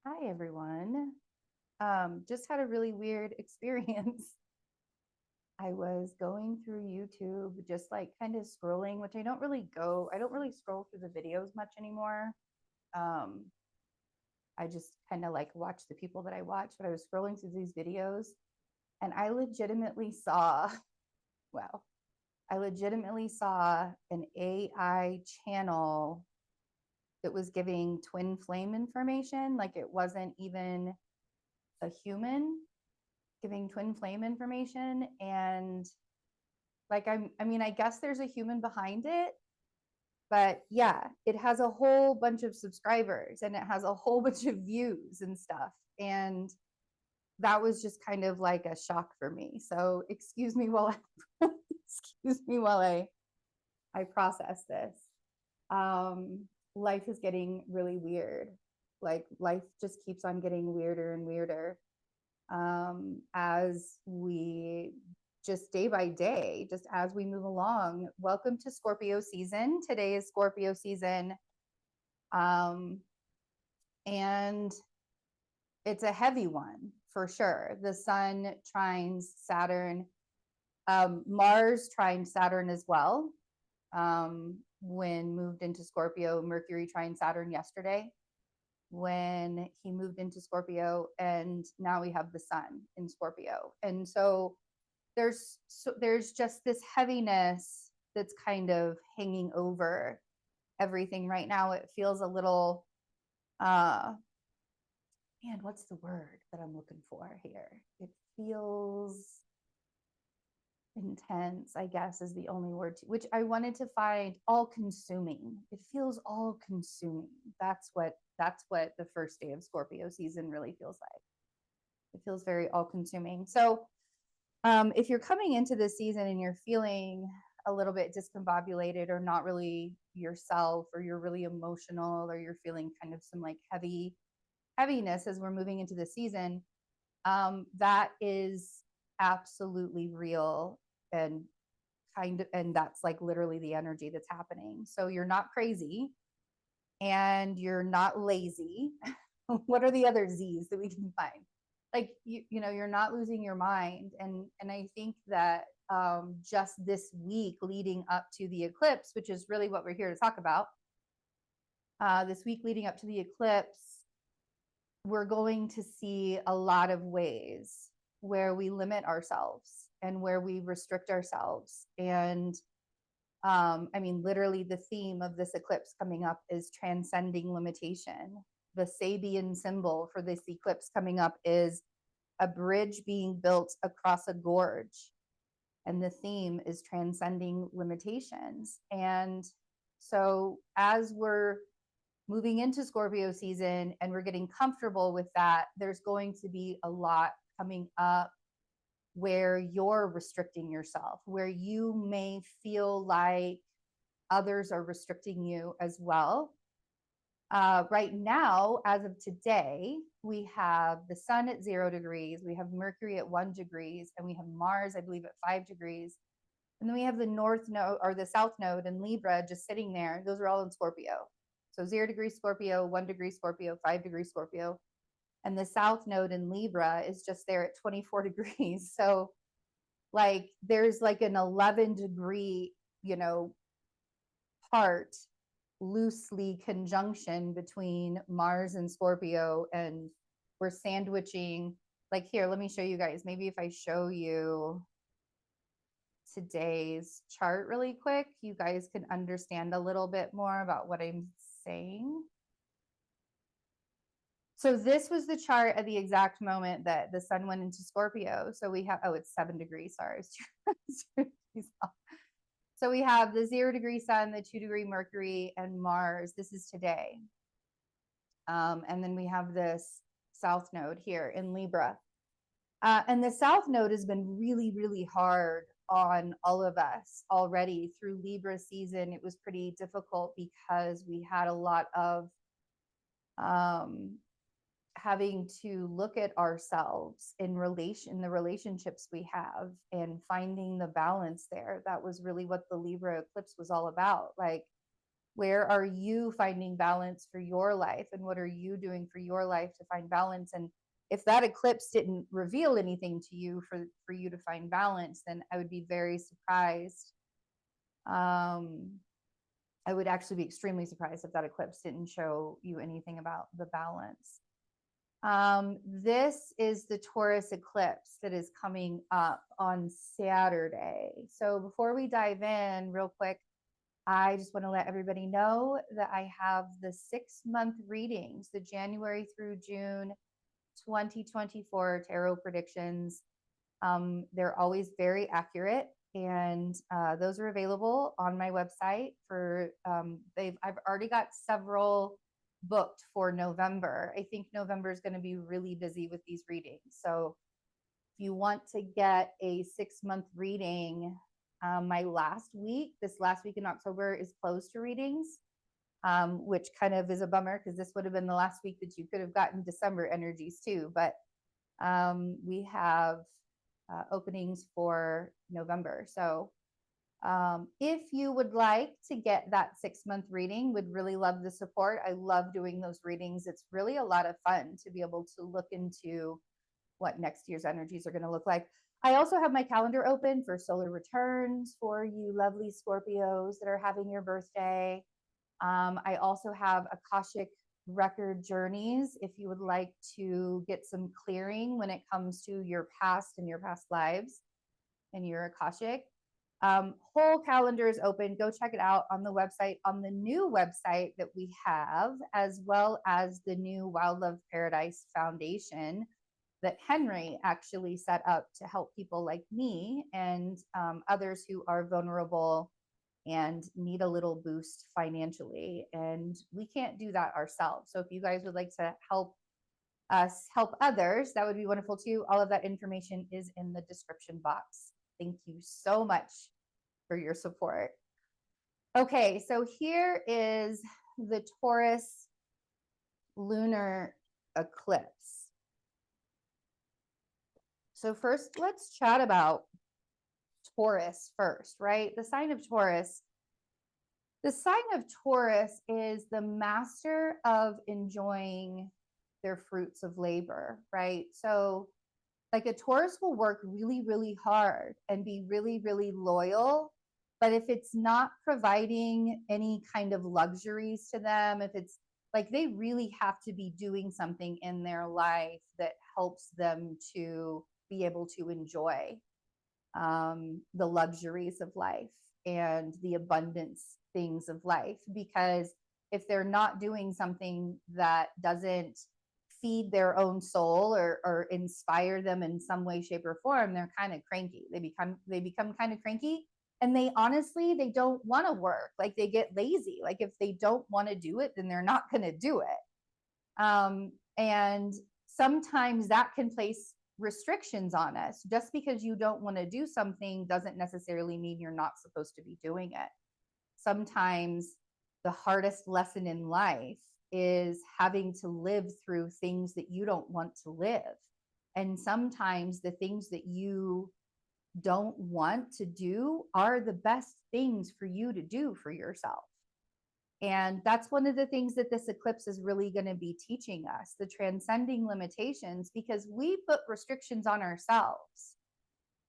Hi, everyone. Just had a really weird experience. I was going through YouTube, just like kind of scrolling, which I don't really scroll through the videos much anymore. Um, I just kind of like watch the people that I watch, but I was scrolling through these videos and I legitimately saw, wow, I legitimately saw an AI channel that was giving twin flame information. Like it wasn't even a human giving twin flame information. And I mean, I guess there's a human behind it, but yeah, it has a whole bunch of subscribers and it has a whole bunch of views and stuff. And that was just kind of like a shock for me. So excuse me while I process this. Um, Life is getting really weird. Like life just keeps on getting weirder and weirder as we just day by day, just as we move along. Welcome to Scorpio season. Today is Scorpio season. Um, and it's a heavy one for sure. The sun trines Saturn, Mars trines Saturn as well. When moved into Scorpio, Mercury trine Saturn yesterday when he moved into Scorpio, and now we have the sun in Scorpio. And so there's just this heaviness that's kind of hanging over everything right now. It feels a little uh man, what's the word that I'm looking for here? It feels intense, I guess is the only word which I wanted to find. All consuming. It feels all consuming. That's what the first day of Scorpio season really feels like. It feels very all consuming. So if you're coming into this season and you're feeling a little bit discombobulated or not really yourself, or you're really emotional, or you're feeling kind of some like heaviness as we're moving into the season, that is absolutely real, and and that's like literally the energy that's happening. So you're not crazy and you're not lazy. What are the other Z's that we can find? Like you know, you're not losing your mind. And I think that just this week leading up to the eclipse, which is really what we're here to talk about, this week leading up to the eclipse, we're going to see a lot of ways where we limit ourselves and where we restrict ourselves. And I mean, literally, the theme of this eclipse coming up is transcending limitation. The Sabian symbol for this eclipse coming up is a bridge being built across a gorge. And the theme is transcending limitations. And so, as we're moving into Scorpio season and we're getting comfortable with that, there's going to be a lot coming up where you're restricting yourself, where you may feel like others are restricting you as well. Right now, as of today, we have the sun at 0 degrees, we have Mercury at 1 degrees, and we have Mars, I believe, at 5 degrees. And then we have the north node or the south node in Libra just sitting there. Those are all in Scorpio. So 0 degree Scorpio, 1 degree Scorpio, 5 degree Scorpio. And the south node in Libra is just there at 24 degrees. So like there's like an 11 degree, you know, part loosely conjunction between Mars and Scorpio, and we're sandwiching. Like here, let me show you guys. Maybe if I show you today's chart really quick, you guys can understand a little bit more about what I'm saying. So this was the chart at the exact moment that the sun went into Scorpio. So we have, oh, it's 7 degrees. Sorry. So we have the 0 degree sun, the 2 degree Mercury, and Mars. This is today. And then we have this south node here in Libra. And the south node has been really, really hard on all of us already through Libra season. It was pretty difficult because we had a lot of having to look at ourselves in the relationships we have and finding the balance there. That was really what the Libra eclipse was all about. Like Where are you finding balance for your life? And what are you doing for your life to find balance? And if that eclipse didn't reveal anything to you for you to find balance, then I would be very surprised. I would actually be extremely surprised if that eclipse didn't show you anything about the balance. This is the Taurus eclipse that is coming up on Saturday. So before we dive in real quick, I just want to let everybody know that I have the 6-month readings, the January through June 2024 tarot predictions. They're always very accurate, and those are available on my website. For I've already got several booked for November. I think November is going to be really busy with these readings. So if you want to get a 6-month reading, this last week in October is closed to readings, which kind of is a bummer because this would have been the last week that you could have gotten December energies too. But we have openings for November. So if you would like to get that 6-month reading, would really love the support. I love doing those readings. It's really a lot of fun to be able to look into what next year's energies are going to look like. I also have my calendar open for solar returns for you lovely Scorpios that are having your birthday. I also have Akashic record journeys if you would like to get some clearing when it comes to your past and your past lives and your Akashic. Whole calendar is open. Go check it out on the website, on the new website that we have, as well as the new Wild Love Paradise Foundation that Henry actually set up to help people like me and others who are vulnerable and need a little boost financially. And we can't do that ourselves. So if you guys would like to help us help others, that would be wonderful too. All of that information is in the description box. Thank you so much for your support. Okay, so here is the Taurus Lunar Eclipse. So first, let's chat about Taurus first, right? The sign of Taurus. The sign of Taurus is the master of enjoying their fruits of labor, right? So like a Taurus will work really, really hard and be really, really loyal. But if it's not providing any kind of luxuries to them, if it's like they really have to be doing something in their life that helps them to be able to enjoy the luxuries of life and the abundance things of life. Because if they're not doing something that doesn't feed their own soul or inspire them in some way, shape, or form, they're kind of cranky. They become kind of cranky, and they don't want to work. Like they get lazy. Like if they don't want to do it, then they're not going to do it. And sometimes that can place restrictions on us. Just because you don't want to do something doesn't necessarily mean you're not supposed to be doing it. Sometimes the hardest lesson in life is having to live through things that you don't want to live. And sometimes the things that you don't want to do are the best things for you to do for yourself. And that's one of the things that this eclipse is really going to be teaching us, the transcending limitations, because we put restrictions on ourselves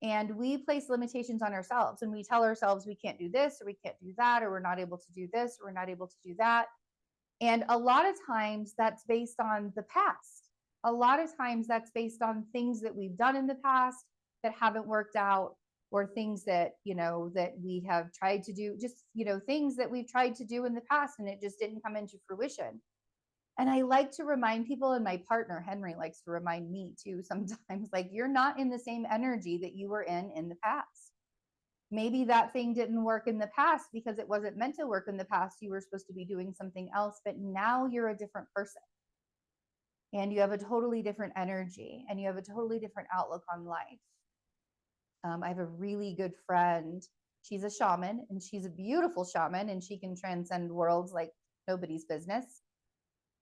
and we place limitations on ourselves, and we tell ourselves we can't do this or we can't do that, or we're not able to do this or we're not able to do that. And a lot of times that's based on the past. A lot of times that's based on things that we've done in the past that haven't worked out, or things that, that we have tried to do, just, things that we've tried to do in the past and it just didn't come into fruition. And I like to remind people, and my partner, Henry, likes to remind me too sometimes, like, you're not in the same energy that you were in the past. Maybe that thing didn't work in the past because it wasn't meant to work in the past. You were supposed to be doing something else, but now you're a different person. And you have a totally different energy, and you have a totally different outlook on life. I have a really good friend. She's a shaman, and she's a beautiful shaman, and she can transcend worlds like nobody's business.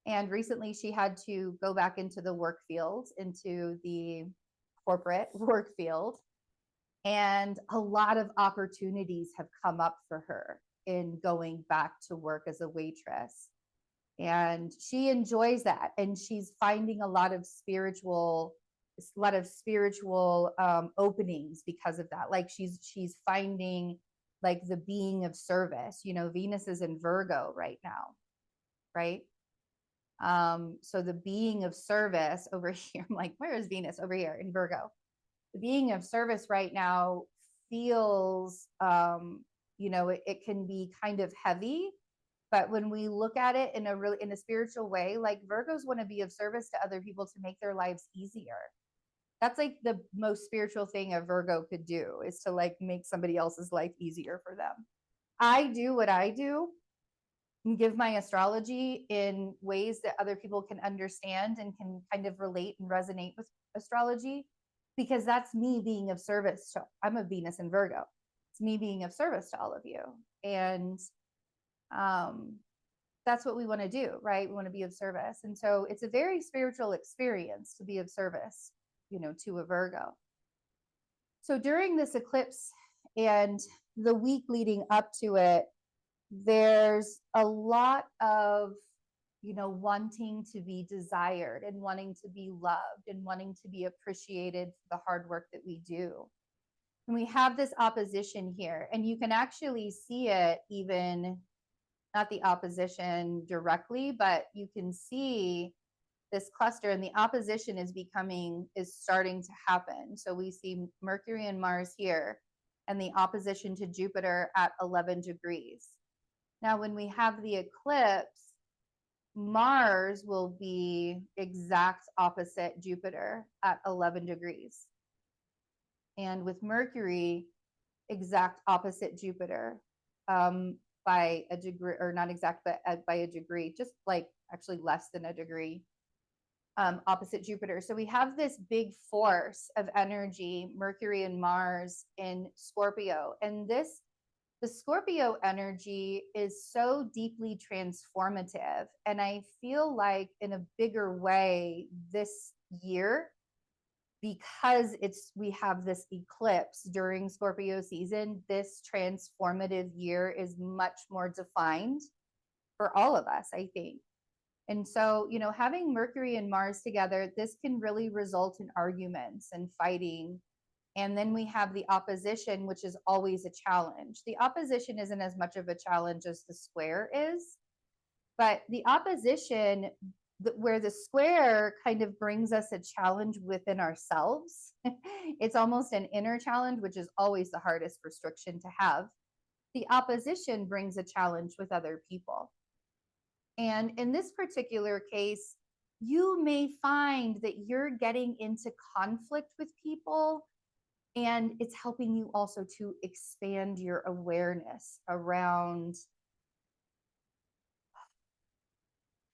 And recently she had to go back into the work field, into the corporate work field. And a lot of opportunities have come up for her. in going back to work as a waitress. And she enjoys that. And she's finding a lot of spiritual openings because of that. Like she's finding like the being of service. You know, Venus is in Virgo right now, right? So the being of service over here, I'm like, where is Venus? Over here in Virgo. The being of service right now feels, it can be kind of heavy, but when we look at it in a spiritual way, like Virgos want to be of service to other people to make their lives easier. That's like the most spiritual thing a Virgo could do, is to like make somebody else's life easier for them. I do what I do and give my astrology in ways that other people can understand and can kind of relate and resonate with astrology, because that's me being of service. I'm a Venus in Virgo. It's me being of service to all of you. And that's what we want to do, right? We want to be of service. And so it's a very spiritual experience to be of service, to a Virgo. So during this eclipse and the week leading up to it, there's a lot of, wanting to be desired and wanting to be loved and wanting to be appreciated for the hard work that we do. And we have this opposition here, and you can actually see it, even not the opposition directly, but you can see this cluster, and the opposition is starting to happen. So we see Mercury and Mars here, and the opposition to Jupiter at 11 degrees. Now, when we have the eclipse, Mars will be exact opposite Jupiter at 11 degrees. And with Mercury, exact opposite Jupiter by a degree, or not exact, but by a degree, just like actually less than a degree, opposite Jupiter. So we have this big force of energy, Mercury and Mars in Scorpio. And the Scorpio energy is so deeply transformative. And I feel like in a bigger way this year, because we have this eclipse during Scorpio season, this transformative year is much more defined for all of us, I think. And so, having Mercury and Mars together, this can really result in arguments and fighting. And then we have the opposition, which is always a challenge. The opposition isn't as much of a challenge as the square is, but the opposition, where the square kind of brings us a challenge within ourselves, it's almost an inner challenge, which is always the hardest restriction to have. The opposition brings a challenge with other people. And in this particular case, you may find that you're getting into conflict with people, and it's helping you also to expand your awareness around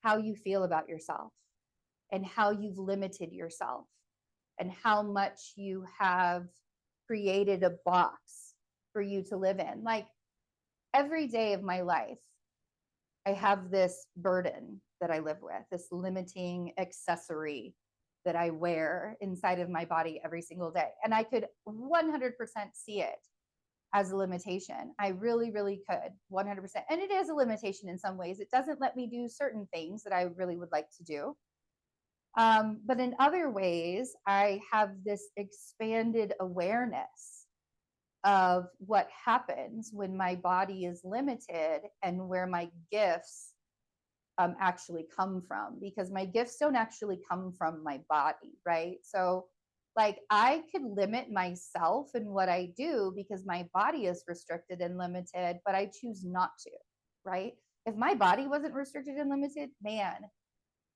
how you feel about yourself and how you've limited yourself and how much you have created a box for you to live in. Like every day of my life, I have this burden that I live with, this limiting accessory that I wear inside of my body every single day. And I could 100% see it as a limitation. I really, really could, 100%. And it is a limitation in some ways. It doesn't let me do certain things that I really would like to do. But in other ways, I have this expanded awareness of what happens when my body is limited and where my gifts actually come from, because my gifts don't actually come from my body, right? So like I could limit myself in what I do because my body is restricted and limited, but I choose not to, right? If my body wasn't restricted and limited, man,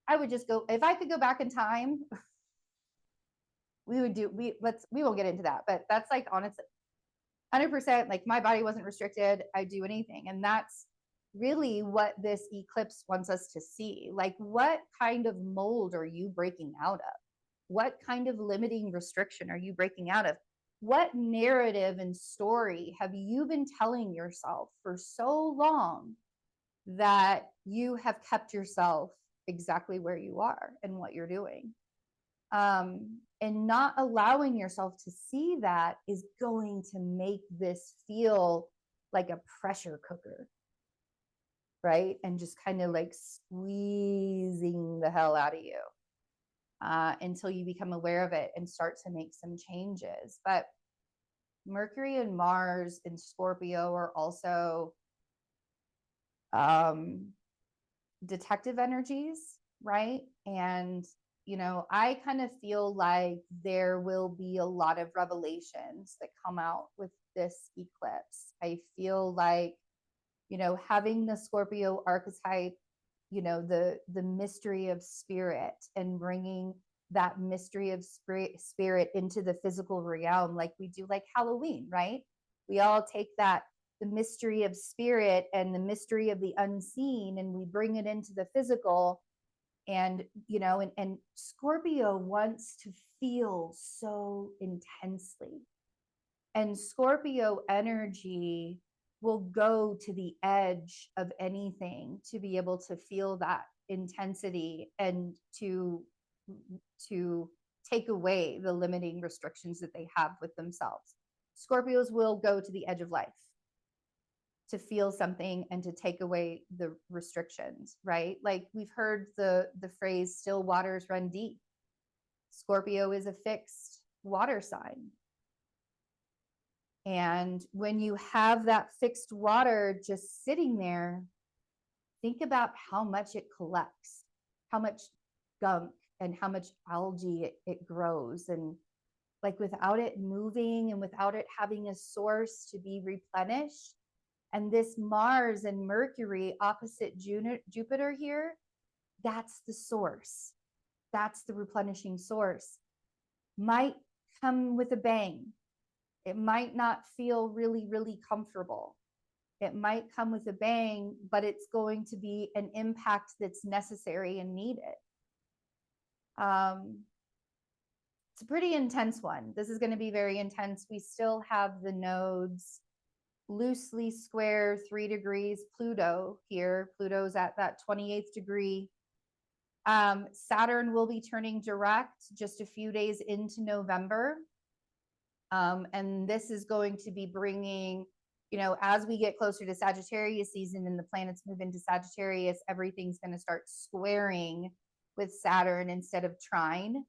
I would just go, if I could go back in time, we won't get into that, but that's like honestly 100%, like my body wasn't restricted, I'd do anything. And that's really what this eclipse wants us to see. Like, what kind of mold are you breaking out of? What kind of limiting restriction are you breaking out of? What narrative and story have you been telling yourself for so long that you have kept yourself exactly where you are and what you're doing? And not allowing yourself to see that is going to make this feel like a pressure cooker, right? And just kind of like squeezing the hell out of you until you become aware of it and start to make some changes. But Mercury and Mars in Scorpio are also detective energies, right? And, you know, I kind of feel like there will be a lot of revelations that come out with this eclipse. I feel like, you know, having the Scorpio archetype, you know, the mystery of spirit and bringing that mystery of spirit into the physical realm, like we do, like Halloween, right? We all take that, the mystery of spirit and the mystery of the unseen, and we bring it into the physical. And, you know, and Scorpio wants to feel so intensely. And Scorpio energy will go to the edge of anything to be able to feel that intensity and to take away the limiting restrictions that they have with themselves. Scorpios will go to the edge of life to feel something and to take away the restrictions, right? Like we've heard the phrase still waters run deep. Scorpio is a fixed water sign. And when you have that fixed water just sitting there, think about how much it collects, how much gunk and how much algae it grows. And like without it moving and without it having a source to be replenished. And this Mars and Mercury opposite Jupiter here, that's the source. That's the replenishing source. Might come with a bang. It might not feel really, really comfortable. It might come with a bang, but it's going to be an impact that's necessary and needed. It's a pretty intense one. This is going to be very intense. We still have the nodes loosely square 3 degrees Pluto here. Pluto's at that 28th degree. Saturn will be turning direct just a few days into November. And this is going to be bringing, you know, as we get closer to Sagittarius season and the planets move into Sagittarius, everything's going to start squaring with Saturn instead of trine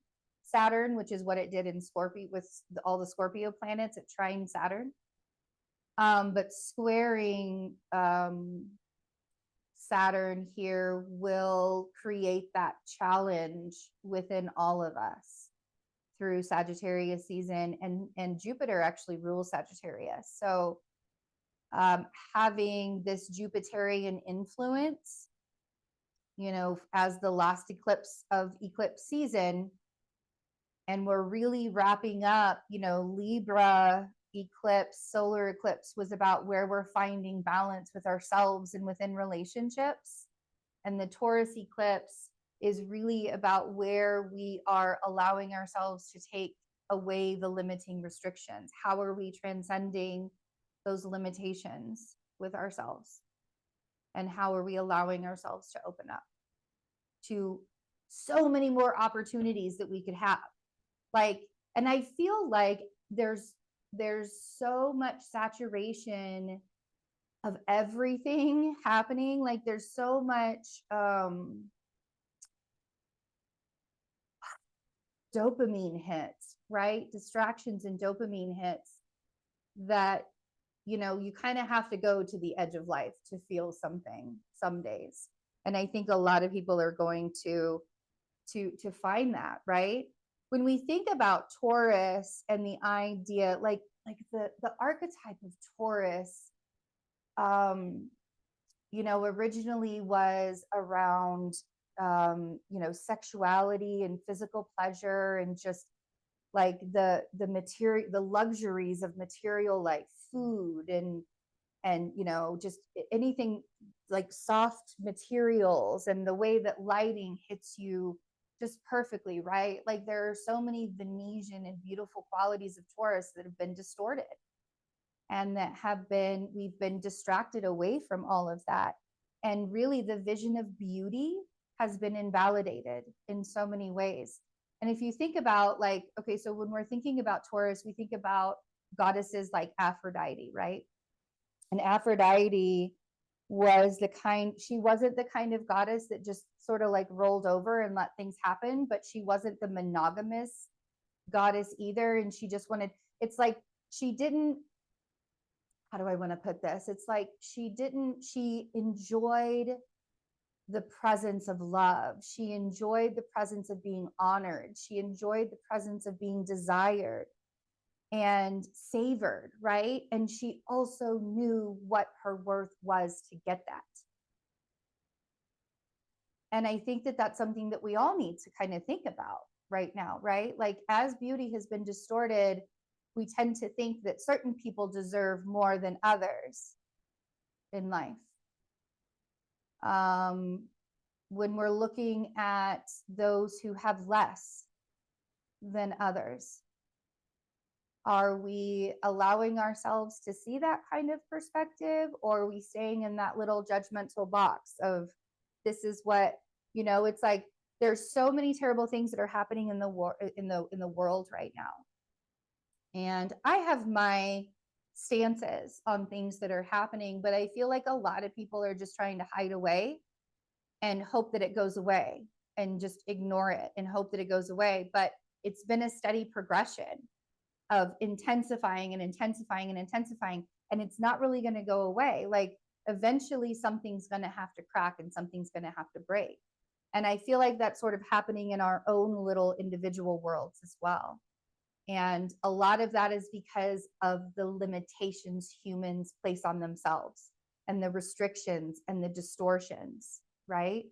Saturn, which is what it did in Scorpio with all the Scorpio planets. It trine Saturn. But squaring Saturn here will create that challenge within all of us through Sagittarius season, and Jupiter actually rules Sagittarius. So having this Jupiterian influence, you know, as the last eclipse of eclipse season, and we're really wrapping up, you know, Libra eclipse, solar eclipse was about where we're finding balance with ourselves and within relationships. And the Taurus eclipse is really about where we are allowing ourselves to take away the limiting restrictions. How are we transcending those limitations with ourselves? And how are we allowing ourselves to open up to so many more opportunities that we could have? Like, and I feel like there's so much saturation of everything happening. Like there's so much dopamine hits, right? Distractions and dopamine hits that, you know, you kind of have to go to the edge of life to feel something some days. And I think a lot of people are going to find that, right? When we think about Taurus and the idea, like the archetype of Taurus, you know, originally was around, you know, sexuality and physical pleasure and just like the material, the luxuries of material, like food and, you know, just anything like soft materials and the way that lighting hits you just perfectly, right? Like there are so many Venetian and beautiful qualities of Taurus that have been distorted and that we've been distracted away from all of that. And really the vision of beauty has been invalidated in so many ways. And if you think about like, okay, so when we're thinking about Taurus, we think about goddesses like Aphrodite, right? And Aphrodite was she wasn't the kind of goddess that just sort of like rolled over and let things happen, but she wasn't the monogamous goddess either. And she just wanted, it's like she didn't, how do I want to put this? It's like she enjoyed the presence of love. She enjoyed the presence of being honored. She enjoyed the presence of being desired and savored, right? And she also knew what her worth was to get that. And I think that that's something that we all need to kind of think about right now, right? Like, as beauty has been distorted, we tend to think that certain people deserve more than others in life. When we're looking at those who have less than others, are we allowing ourselves to see that kind of perspective, or are we staying in that little judgmental box of, this is what, you know, it's like there's so many terrible things that are happening in the world right now. And I have my stances on things that are happening, but I feel like a lot of people are just trying to hide away and hope that it goes away, and just ignore it and hope that it goes away. But it's been a steady progression of intensifying and intensifying and intensifying, and it's not really going to go away. Like, eventually something's going to have to crack and something's going to have to break. And I feel like that's sort of happening in our own little individual worlds as well. And a lot of that is because of the limitations humans place on themselves, and the restrictions and the distortions, right?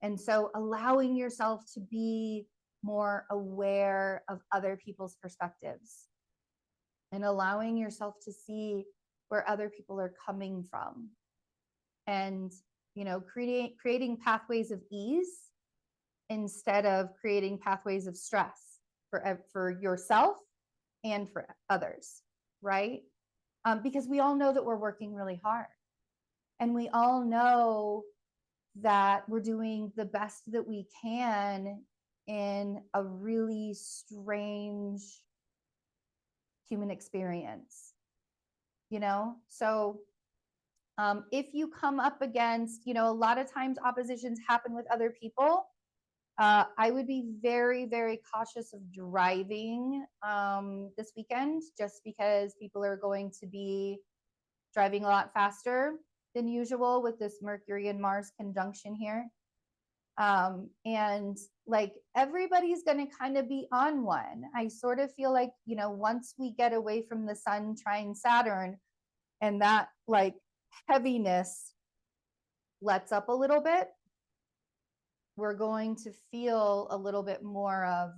And so allowing yourself to be more aware of other people's perspectives, and allowing yourself to see where other people are coming from, and, you know, creating pathways of ease instead of creating pathways of stress for yourself and for others, right? Because we all know that we're working really hard, and we all know that we're doing the best that we can in a really strange human experience, you know? So if you come up against, you know, a lot of times oppositions happen with other people. I would be very, very cautious of driving this weekend, just because people are going to be driving a lot faster than usual with this Mercury and Mars conjunction here. And like, everybody's going to kind of be on one. I sort of feel like, you know, once we get away from the Sun trine Saturn, and that like heaviness lets up a little bit, we're going to feel a little bit more of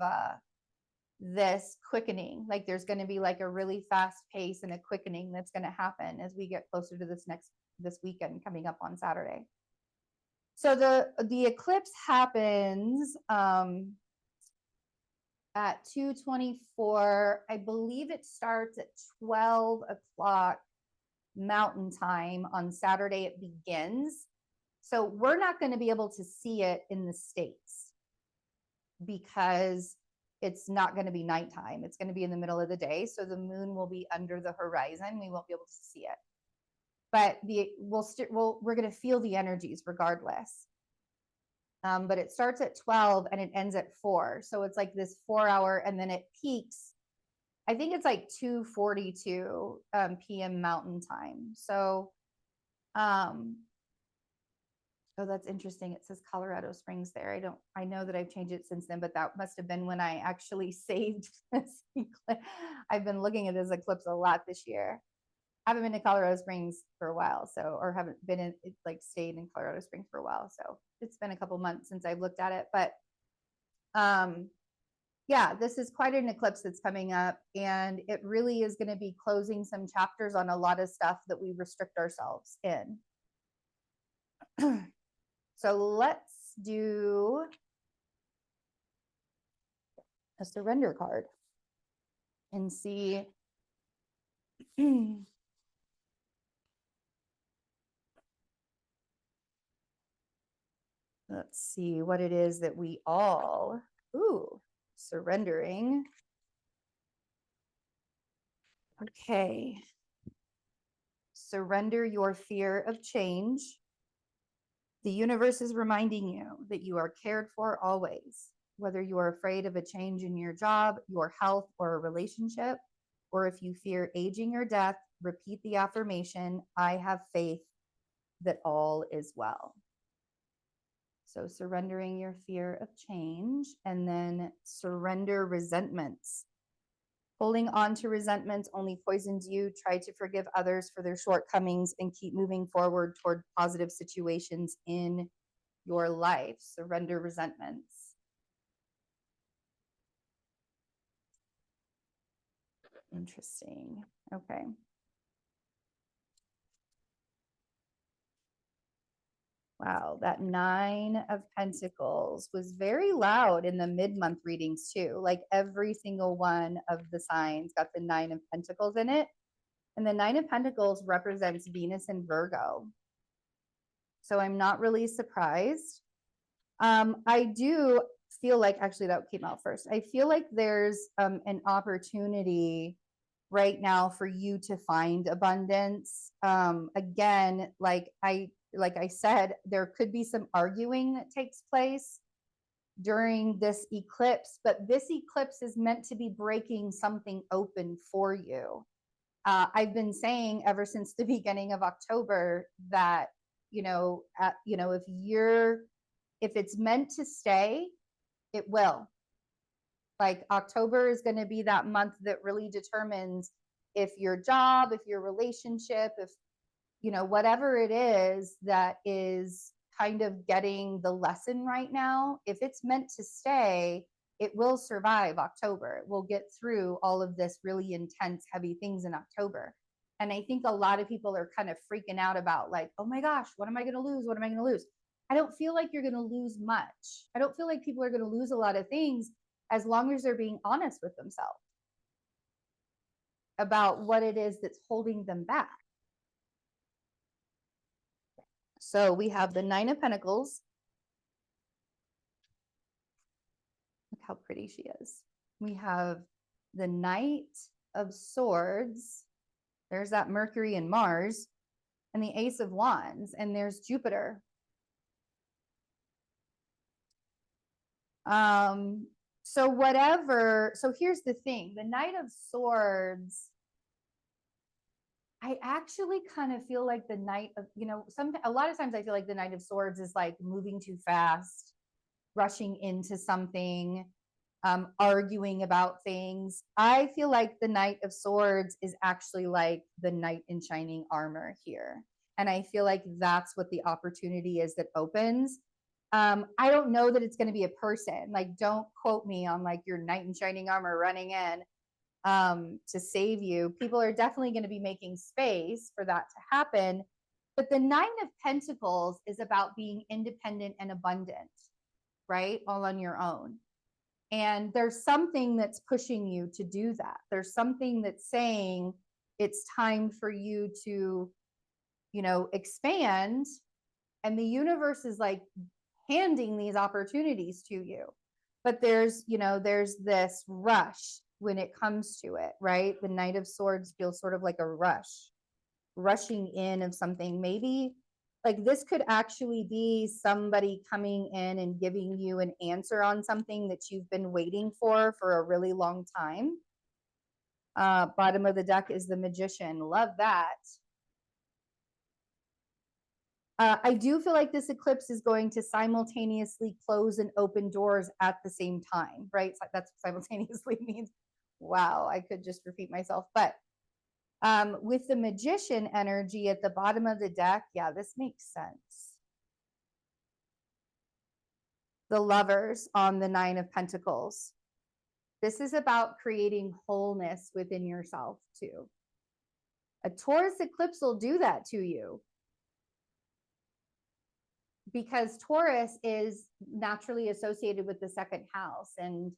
this quickening. Like, there's going to be like a really fast pace and a quickening that's going to happen as we get closer to this weekend coming up on Saturday. So the eclipse happens at 2:24. I believe it starts at 12 o'clock Mountain Time on Saturday. It begins. So we're not going to be able to see it in the States because it's not going to be nighttime. It's going to be in the middle of the day. So the moon will be under the horizon. We won't be able to see it. But we're going to feel the energies regardless. But it starts at 12 and it ends at 4. So it's like this 4-hour, and then it peaks. I think it's like 2:42 p.m. Mountain Time. So, oh, that's interesting. It says Colorado Springs there. I know that I've changed it since then, but that must have been when I actually saved this eclipse. I've been looking at this eclipse a lot this year. I haven't been to Colorado Springs for a while, or haven't been in, like, stayed in Colorado Springs for a while. So it's been a couple months since I've looked at it, but yeah, this is quite an eclipse that's coming up, and it really is going to be closing some chapters on a lot of stuff that we restrict ourselves in. So let's do a surrender card and see. Let's see what it is that we all, surrendering. Okay. Surrender your fear of change. The universe is reminding you that you are cared for always, whether you are afraid of a change in your job, your health, or a relationship, or if you fear aging or death, repeat the affirmation, I have faith that all is well. So surrendering your fear of change, and then surrender resentments. Holding on to resentments only poisons you. Try to forgive others for their shortcomings and keep moving forward toward positive situations in your life. Surrender resentments. Interesting. Okay. Wow, that 9 of Pentacles was very loud in the mid-month readings too. Like every single one of the signs got the 9 of Pentacles in it. And the 9 of Pentacles represents Venus and Virgo. So I'm not really surprised. I do feel like, actually that came out first. I feel like there's an opportunity right now for you to find abundance. Again, like I said, there could be some arguing that takes place during this eclipse, but this eclipse is meant to be breaking something open for you. I've been saying ever since the beginning of October that, if it's meant to stay, it will. Like October is going to be that month that really determines if your job, if your relationship, if, whatever it is that is kind of getting the lesson right now, if it's meant to stay, it will survive October. It will get through all of this really intense, heavy things in October. And I think a lot of people are kind of freaking out about like, oh my gosh, what am I going to lose? What am I going to lose? I don't feel like you're going to lose much. I don't feel like people are going to lose a lot of things as long as they're being honest with themselves about what it is that's holding them back. So we have the 9 of Pentacles. Look how pretty she is. We have the Knight of Swords. There's that Mercury and Mars, and the Ace of Wands, and there's Jupiter. So here's the thing, the Knight of Swords, I actually kind of feel like the Knight of, a lot of times I feel like the Knight of Swords is like moving too fast, rushing into something, arguing about things. I feel like the Knight of Swords is actually like the knight in shining armor here. And I feel like that's what the opportunity is that opens. I don't know that it's going to be a person. Like, don't quote me on like your knight in shining armor running in to save you. People are definitely going to be making space for that to happen. But the 9 of Pentacles is about being independent and abundant, right? All on your own. And there's something that's pushing you to do that. There's something that's saying it's time for you to, expand. And the universe is like handing these opportunities to you. But there's this rush when it comes to it, right? The Knight of Swords feels sort of like a rushing in of something. Maybe like this could actually be somebody coming in and giving you an answer on something that you've been waiting for a really long time. Bottom of the deck is the Magician. Love that. I do feel like this eclipse is going to simultaneously close and open doors at the same time, right? So that's what simultaneously means. Wow, I could just repeat myself. But with the Magician energy at the bottom of the deck, yeah, this makes sense. The Lovers on the 9 of Pentacles. This is about creating wholeness within yourself too. A Taurus eclipse will do that to you, because Taurus is naturally associated with the second house, and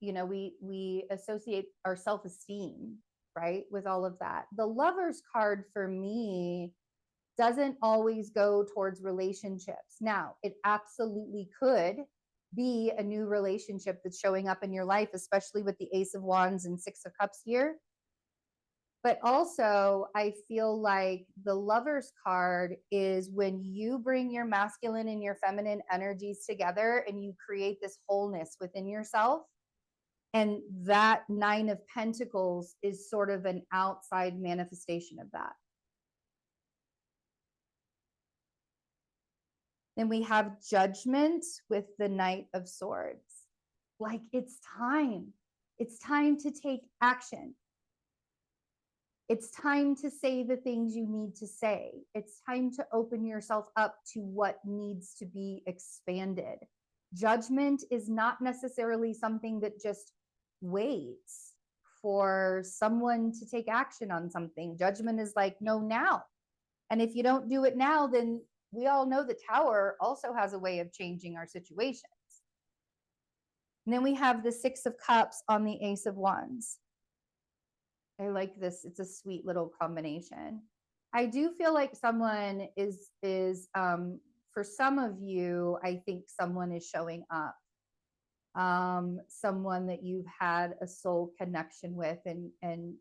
we associate our self-esteem, right, with all of that. The Lovers card for me doesn't always go towards relationships. Now, it absolutely could be a new relationship that's showing up in your life, especially with the Ace of Wands and 6 of Cups here. But also, I feel like the Lover's card is when you bring your masculine and your feminine energies together and you create this wholeness within yourself. And that Nine of Pentacles is sort of an outside manifestation of that. Then we have Judgment with the Knight of Swords. Like, it's time. It's time to take action. It's time to say the things you need to say. It's time to open yourself up to what needs to be expanded. Judgment is not necessarily something that just waits for someone to take action on something. Judgment is like, no, now. And if you don't do it now, then we all know the Tower also has a way of changing our situations. And then we have the Six of Cups on the Ace of Wands. I like this. It's a sweet little combination. I do feel like someone is for some of you, I think someone is showing up. Someone that you've had a soul connection with and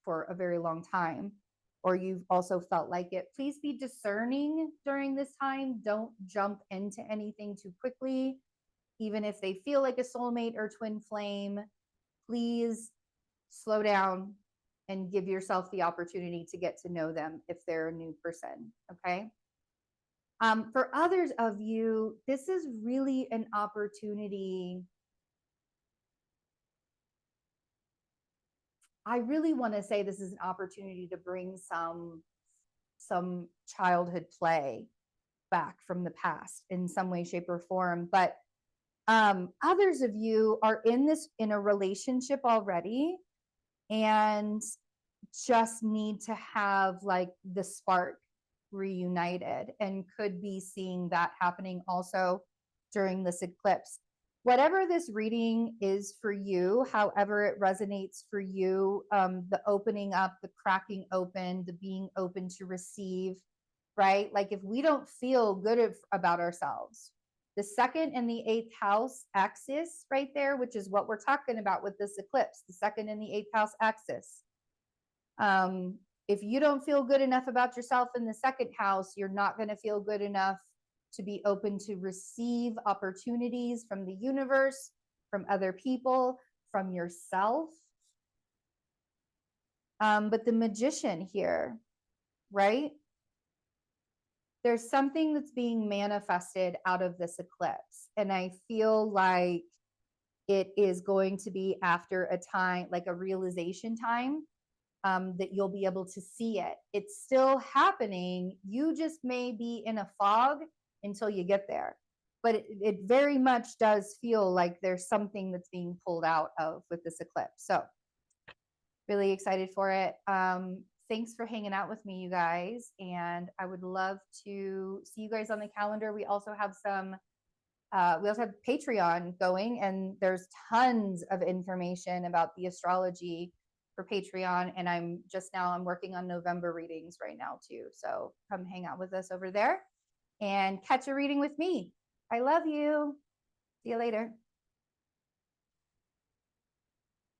for a very long time, or you've also felt like it. Please be discerning during this time. Don't jump into anything too quickly, even if they feel like a soulmate or twin flame. Please slow down and give yourself the opportunity to get to know them if they're a new person, okay? For others of you, this is really an opportunity. I really want to say this is an opportunity to bring some childhood play back from the past in some way, shape, or form. But others of you are in a relationship already and just need to have like the spark reunited, and could be seeing that happening also during this eclipse. Whatever this reading is for you, however it resonates for you, the opening up, the cracking open, the being open to receive, right? Like if we don't feel good about ourselves, the second and the eighth house axis right there, which is what we're talking about with this eclipse, the second and the eighth house axis. If you don't feel good enough about yourself in the second house, you're not going to feel good enough to be open to receive opportunities from the universe, from other people, from yourself. But the Magician here, right? There's something that's being manifested out of this eclipse. And I feel like it is going to be after a time, like a realization time, that you'll be able to see it. It's still happening. You just may be in a fog until you get there. But it very much does feel like there's something that's being pulled out of with this eclipse. So really excited for it. Thanks for hanging out with me, you guys. And I would love to see you guys on the calendar. We also have Patreon going, and there's tons of information about the astrology for Patreon. And I'm working on November readings right now too. So come hang out with us over there and catch a reading with me. I love you. See you later.